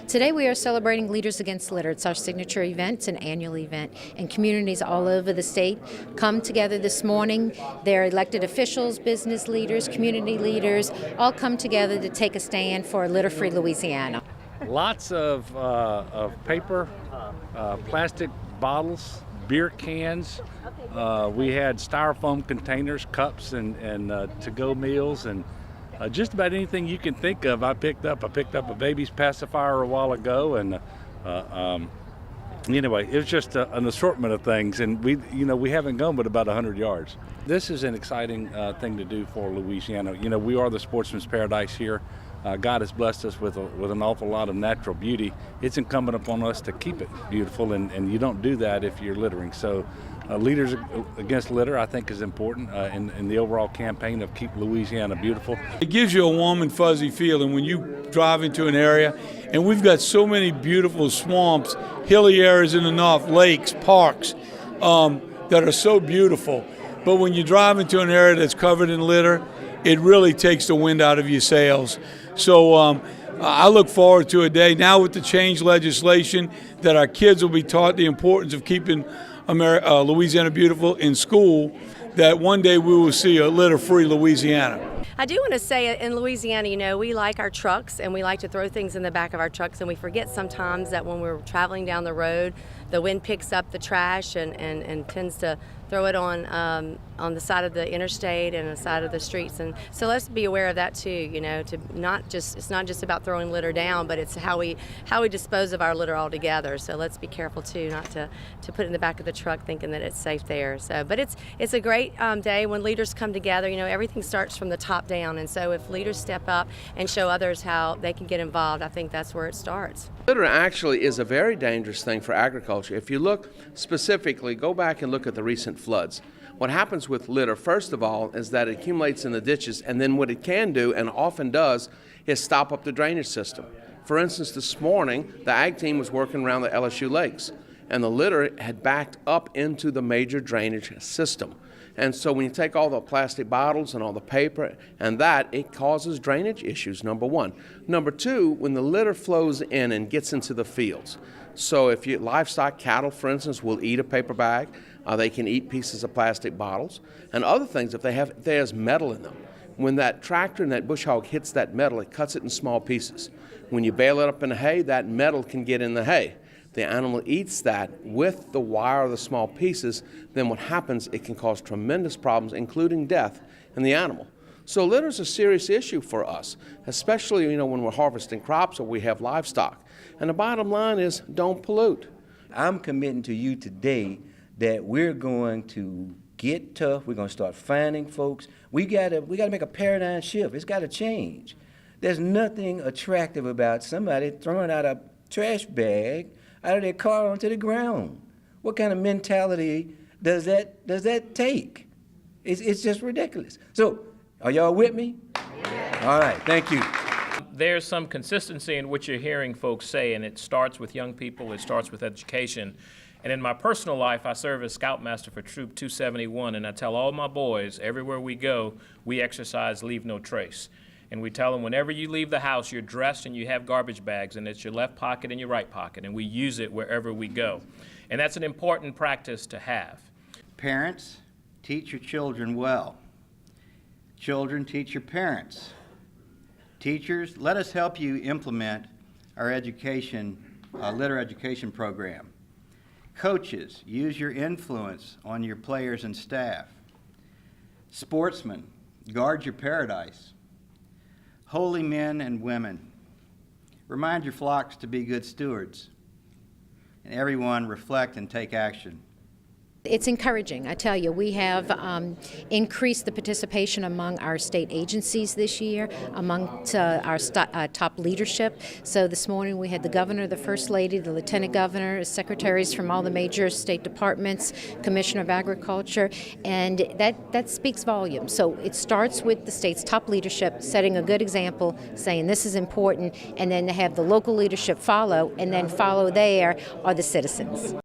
Today we are celebrating Leaders Against Litter. It's our signature event. It's an annual event, and communities all over the state come together this morning. Their elected officials, business leaders, community leaders, all come together to take a stand for a litter-free Louisiana. Lots of paper, plastic bottles, beer cans. We had styrofoam containers, cups, and to-go meals, and just about anything you can think of I picked up. I picked up a baby's pacifier a while ago, and anyway, it was just an assortment of things, and we haven't gone but about 100 yards. This is an exciting thing to do for Louisiana. We are the sportsman's paradise here. God has blessed us with an awful lot of natural beauty. It's incumbent upon us to keep it beautiful, and you don't do that if you're littering. So Leaders Against Litter, I think, is important in the overall campaign of Keep Louisiana Beautiful. It gives you a warm and fuzzy feeling when you drive into an area, and we've got so many beautiful swamps, hilly areas in the north, lakes, parks that are so beautiful. But when you drive into an area that's covered in litter, it really takes the wind out of your sails. So I look forward to a day now with the change legislation that our kids will be taught the importance of keeping Louisiana beautiful in school, that one day we will see a litter-free Louisiana. I do want to say in Louisiana, we like our trucks and we like to throw things in the back of our trucks, and we forget sometimes that when we're traveling down the road, the wind picks up the trash and tends to throw it on the side of the interstate and the side of the streets. And so let's be aware of that too, it's not just about throwing litter down, but it's how we dispose of our litter altogether. So let's be careful too not to put it in the back of the truck thinking that it's safe there. So, but it's a great day when leaders come together. Everything starts from the top down, and so if leaders step up and show others how they can get involved, I think that's where it starts. Litter actually is a very dangerous thing for agriculture. If you look specifically, go back and look at the recent floods. What happens with litter, first of all, is that it accumulates in the ditches, and then what it can do, and often does, is stop up the drainage system. For instance, this morning, the ag team was working around the LSU lakes, and the litter had backed up into the major drainage system. And so when you take all the plastic bottles and all the paper and that, it causes drainage issues, number one. Number two, when the litter flows in and gets into the fields. So if livestock, cattle, for instance, will eat a paper bag, they can eat pieces of plastic bottles, and other things if there's metal in them. When that tractor and that bush hog hits that metal, it cuts it in small pieces. When you bale it up in the hay, that metal can get in the hay. The animal eats that with the wire of the small pieces, then what happens, it can cause tremendous problems, including death in the animal. So litter is a serious issue for us, especially when we're harvesting crops or we have livestock. And the bottom line is, don't pollute. I'm committing to you today that we're going to get tough. We're going to start finding folks. We got to make a paradigm shift. It's got to change. There's nothing attractive about somebody throwing out a trash bag out of their car onto the ground. What kind of mentality does that take? It's just ridiculous. So, are y'all with me? All right, thank you. There's some consistency in what you're hearing folks say, and it starts with young people, it starts with education. And in my personal life, I serve as Scoutmaster for Troop 271, and I tell all my boys, everywhere we go, we exercise leave no trace. And we tell them whenever you leave the house, you're dressed and you have garbage bags, and it's your left pocket and your right pocket, and we use it wherever we go. And that's an important practice to have. Parents, teach your children well. Children, teach your parents. Teachers, let us help you implement our litter education program. Coaches, use your influence on your players and staff. Sportsmen, guard your paradise. Holy men and women, remind your flocks to be good stewards. And everyone, reflect and take action. It's encouraging. I tell you, we have increased the participation among our state agencies this year, among our top leadership. So this morning we had the governor, the first lady, the lieutenant governor, secretaries from all the major state departments, commissioner of agriculture, and that speaks volumes. So it starts with the state's top leadership setting a good example, saying this is important, and then to have the local leadership follow, and then follow there are the citizens.